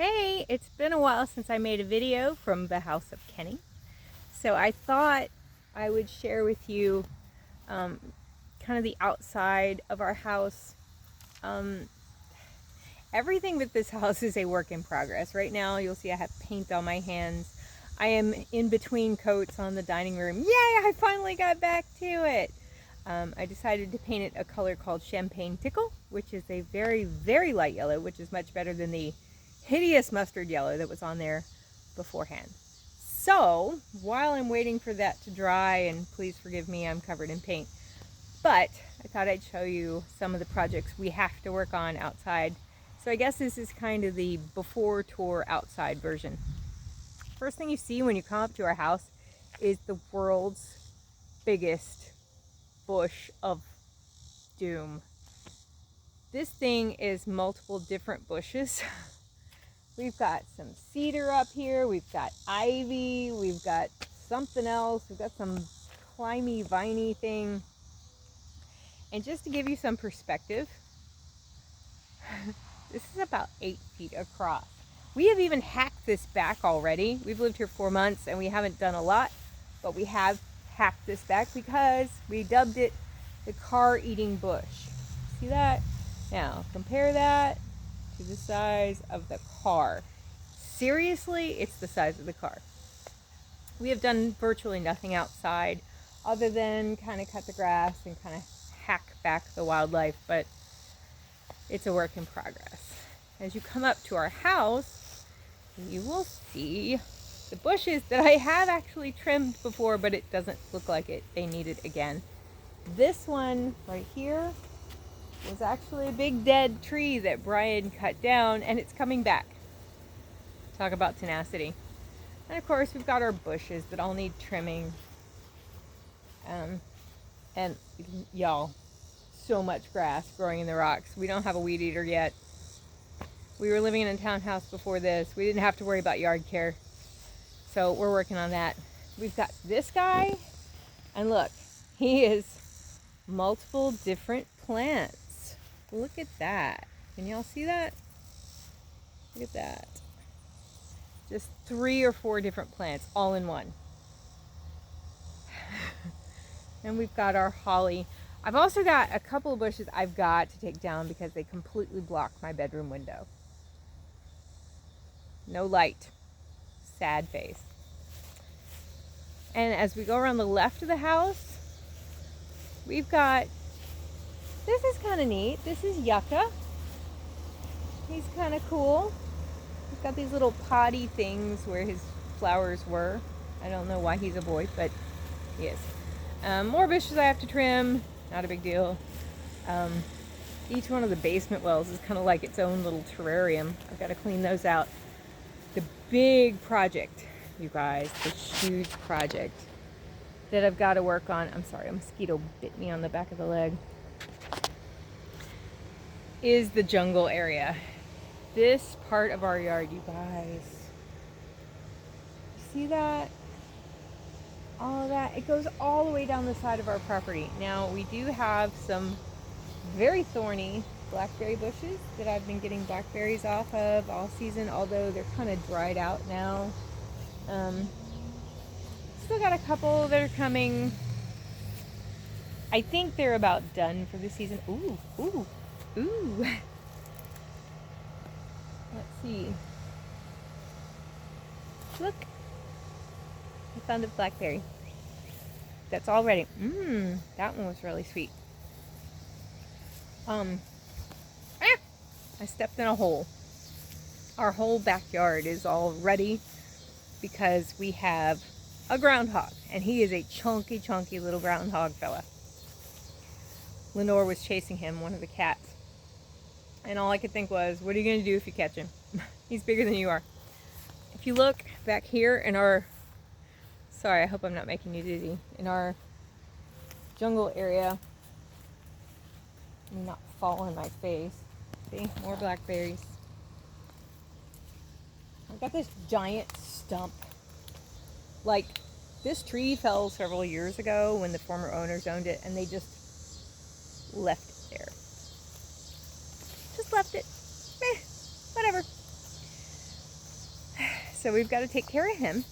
Hey, it's been a while since I made a video from the house of Kenny. So I thought I would share with you um, kind of the outside of our house. Um, Everything with this house is a work in progress. Right now you'll see I have paint on my hands. I am in between coats on the dining room. Yay, I finally got back to it. I decided to paint it a color called Champagne Tickle, which is a very, very light yellow, which is much better than the hideous mustard yellow that was on there beforehand. So, while I'm waiting for that to dry, and please forgive me, I'm covered in paint, but I thought I'd show you some of the projects we have to work on outside. So I guess this is kind of the before tour outside version. First thing you see when you come up to our house is the world's biggest bush of doom. This thing is multiple different bushes. We've got some cedar up here, we've got ivy, we've got something else, we've got some climby, viney thing. And just to give you some perspective, this is about 8 feet across. We have even hacked this back already. We've lived here 4 months and we haven't done a lot, but we have hacked this back because we dubbed it the car-eating bush. See that? Now, compare that to the size of the car. Seriously, it's the size of the car. We have done virtually nothing outside other than kind of cut the grass and kind of hack back the wildlife, but it's a work in progress. As you come up to our house, you will see the bushes that I have actually trimmed before, but it doesn't look like it. They need it again. This one right here was actually a big dead tree that Brian cut down, and it's coming back. Talk about tenacity. And of course, we've got our bushes that all need trimming. And y'all, so much grass growing in the rocks. We don't have a weed eater yet. We were living in a townhouse before this. We didn't have to worry about yard care. So we're working on that. We've got this guy, and look, he is multiple different plants. Look at that. Can y'all see that? Look at that. Just 3 or 4 different plants all in one. And we've got our holly. I've also got a couple of bushes I've got to take down because they completely block my bedroom window. No light. Sad face. And as we go around the left of the house, we've got, this is kind of neat. This is Yucca. He's kind of cool. He's got these little potty things where his flowers were. I don't know why he's a boy, but he is. More bushes I have to trim. Not a big deal. Each one of the basement wells is kind of like its own little terrarium. I've got to clean those out. The big project, you guys, the huge project that I've got to work on. I'm sorry, a mosquito bit me on the back of the leg. Is the jungle area. This part of our yard, you guys. See that? All of that. It goes all the way down the side of our property. Now, we do have some very thorny blackberry bushes that I've been getting blackberries off of all season, although they're kind of dried out now. Still got a couple that are coming. I think they're about done for the season. Ooh, ooh, ooh. Let's see. Look. I found a blackberry. That's all ready. That one was really sweet. I stepped in a hole. Our whole backyard is all ready because we have a groundhog, and he is a chunky, chunky little groundhog fella. Lenore was chasing him, one of the cats. And all I could think was, what are you going to do if you catch him? He's bigger than you are. If you look back here in our, sorry, I hope I'm not making you dizzy, in our jungle area, let me not fall on my face. See, more blackberries. I've got this giant stump. Like, this tree fell several years ago when the former owners owned it, and they just left it there. Just left it. Whatever. so we've got to take care of him.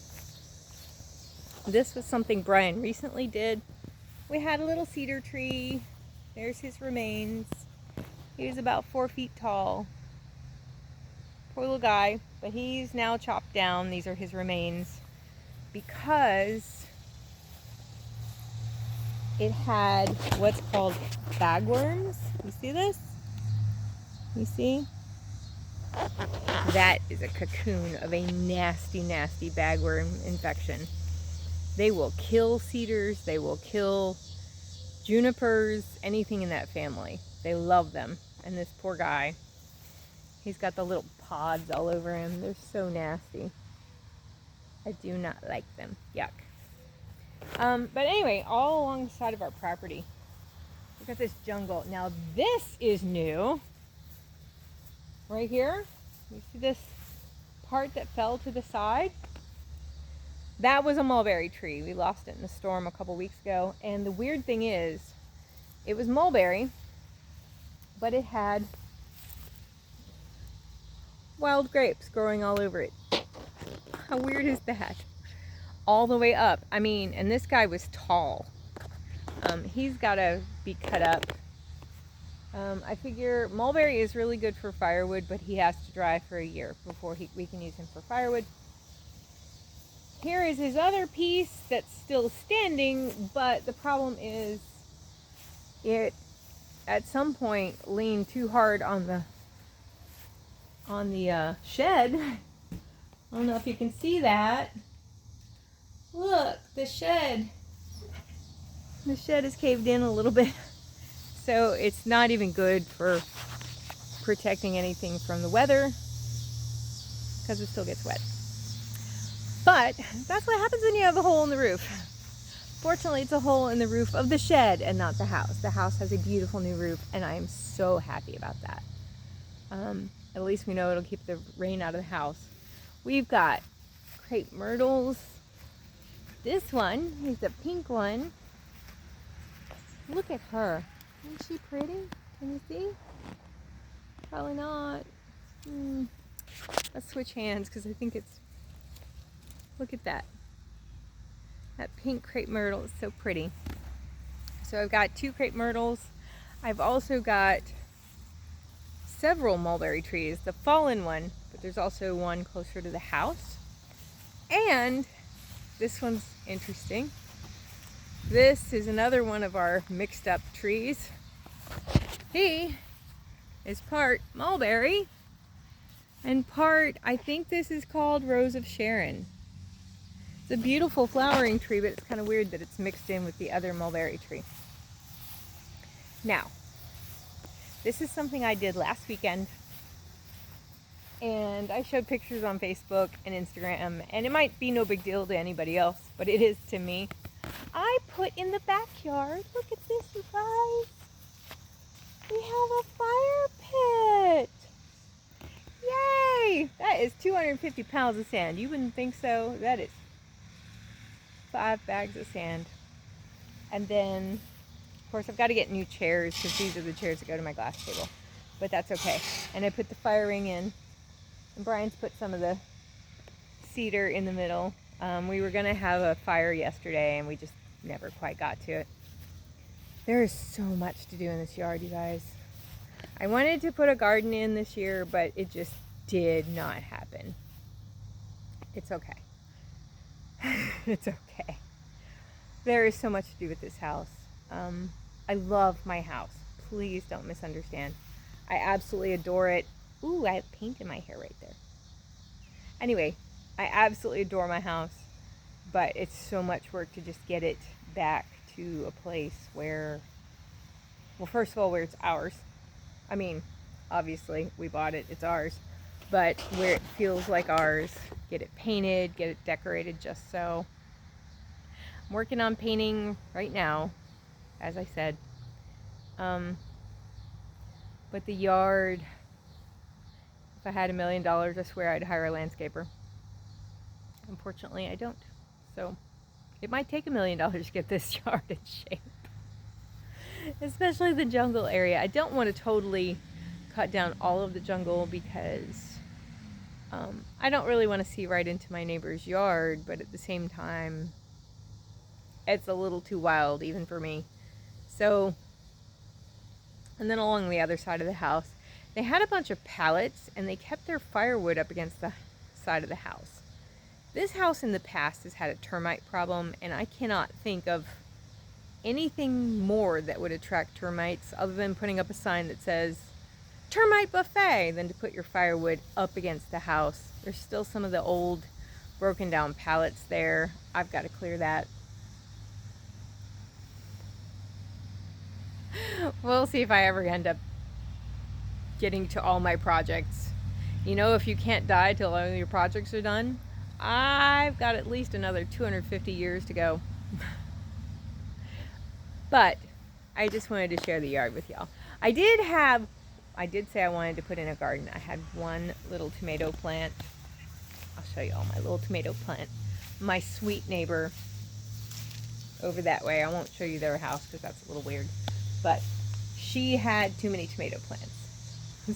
This was something Brian recently did. We had a little cedar tree. There's his remains. He was about 4 feet tall. Poor little guy, but he's now chopped down. These are his remains because it had what's called bagworms. You see this? You see? That is a cocoon of a nasty, nasty bagworm infection. They will kill cedars, they will kill junipers, anything in that family. They love them. And this poor guy, he's got the little pods all over him. They're so nasty. I do not like them. Yuck. But anyway, all along the side of our property, we've got this jungle. Now this is new. Right here, you see this part that fell to the side? That was a mulberry tree. We lost it in a storm a couple weeks ago. And the weird thing is, it was mulberry, but it had wild grapes growing all over it. How weird is that? All the way up. I mean, and this guy was tall. He's got to be cut up. I figure mulberry is really good for firewood, but he has to dry for a year before we can use him for firewood. Here is his other piece that's still standing, but the problem is it at some point leaned too hard on the shed. I don't know if you can see that. Look, the shed is caved in a little bit. So it's not even good for protecting anything from the weather because it still gets wet. But that's what happens when you have a hole in the roof. Fortunately, it's a hole in the roof of the shed and not the house. The house has a beautiful new roof, and I am so happy about that. At least we know it'll keep the rain out of the house. We've got crepe myrtles. This one is a pink one. Look at her. Isn't she pretty? Can you see? Probably not. Let's switch hands because I think it's... Look at that. That pink crepe myrtle is so pretty. So I've got 2 crepe myrtles. I've also got several mulberry trees. The fallen one, but there's also one closer to the house. And this one's interesting. This is another one of our mixed up trees. He is part mulberry and part, I think this is called Rose of Sharon. It's a beautiful flowering tree, but it's kind of weird that it's mixed in with the other mulberry tree. Now, this is something I did last weekend, and I showed pictures on Facebook and Instagram, and it might be no big deal to anybody else, but it is to me. I put in the backyard, look at this, you guys. We have a fire pit. Yay! That is 250 pounds of sand. You wouldn't think so. That is 5 bags of sand. And then, of course, I've got to get new chairs because these are the chairs that go to my glass table. But that's okay. And I put the fire ring in. And Brian's put some of the cedar in the middle. We were going to have a fire yesterday and we just never quite got to it. There is so much to do in this yard, you guys. I wanted to put a garden in this year, but it just did not happen. It's okay. It's okay. There is so much to do with this house. I love my house. Please don't misunderstand. I absolutely adore it. Ooh, I have paint in my hair right there. Anyway, I absolutely adore my house, but it's so much work to just get it back to a place where, well, first of all, where it's ours. I mean, obviously, we bought it, it's ours, but where it feels like ours, get it painted, get it decorated just so. I'm working on painting right now, as I said. But the yard, if I had $1 million, I swear I'd hire a landscaper. Unfortunately, I don't. So it might take $1 million to get this yard in shape. Especially the jungle area. I don't want to totally cut down all of the jungle because I don't really want to see right into my neighbor's yard, but at the same time, it's a little too wild even for me. So, and then along the other side of the house, they had a bunch of pallets and they kept their firewood up against the side of the house. This house in the past has had a termite problem, and I cannot think of anything more that would attract termites other than putting up a sign that says termite buffet than to put your firewood up against the house. There's still some of the old broken down pallets there. I've got to clear that. We'll see if I ever end up getting to all my projects. You know, if you can't die till all your projects are done, I've got at least another 250 years to go. But I just wanted to share the yard with y'all. I did say I wanted to put in a garden. I had one little tomato plant. I'll show you all my little tomato plant. My sweet neighbor over that way. I won't show you their house because that's a little weird. But she had too many tomato plants.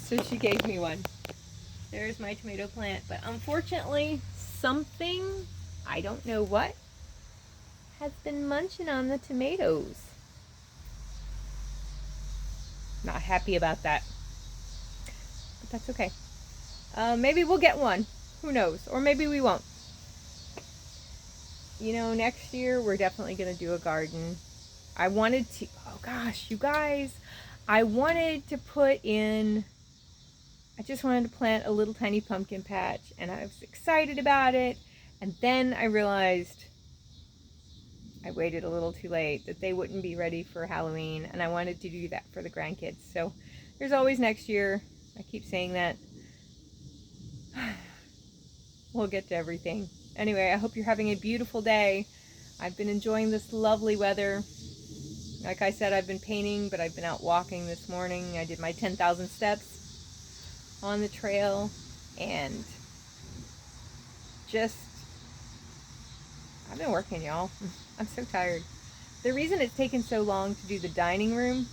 So she gave me one. There's my tomato plant. But unfortunately, something, I don't know what, has been munching on the tomatoes. Not happy about that. But that's okay. Maybe we'll get one. Who knows? Or maybe we won't. You know, next year we're definitely going to do a garden. I wanted to, oh gosh, you guys, I wanted to put in, I just wanted to plant a little tiny pumpkin patch, and I was excited about it. And then I realized I waited a little too late, that they wouldn't be ready for Halloween, and I wanted to do that for the grandkids. So there's always next year. I keep saying that. We'll get to everything. Anyway, I hope you're having a beautiful day. I've been enjoying this lovely weather. Like I said, I've been painting, but I've been out walking this morning. I did my 10,000 steps on the trail, and just, I've been working, y'all. I'm so tired. The reason it's taken so long to do the dining room,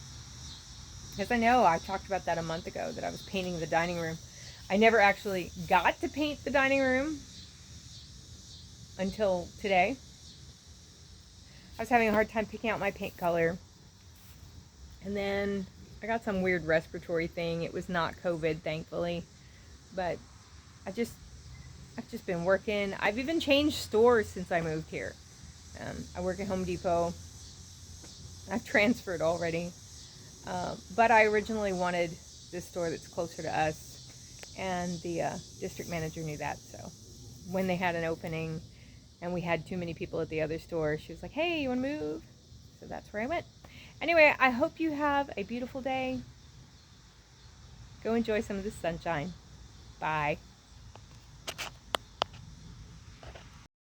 because I know I talked about that a month ago, that I was painting the dining room. I never actually got to paint the dining room until today. I was having a hard time picking out my paint color. And then I got some weird respiratory thing. It was not COVID, thankfully. But I've just been working. I've even changed stores since I moved here. I work at Home Depot. I've transferred already. But I originally wanted this store that's closer to us. And the district manager knew that. So when they had an opening and we had too many people at the other store, she was like, hey, you want to move? So that's where I went. Anyway, I hope you have a beautiful day. Go enjoy some of the sunshine. Bye.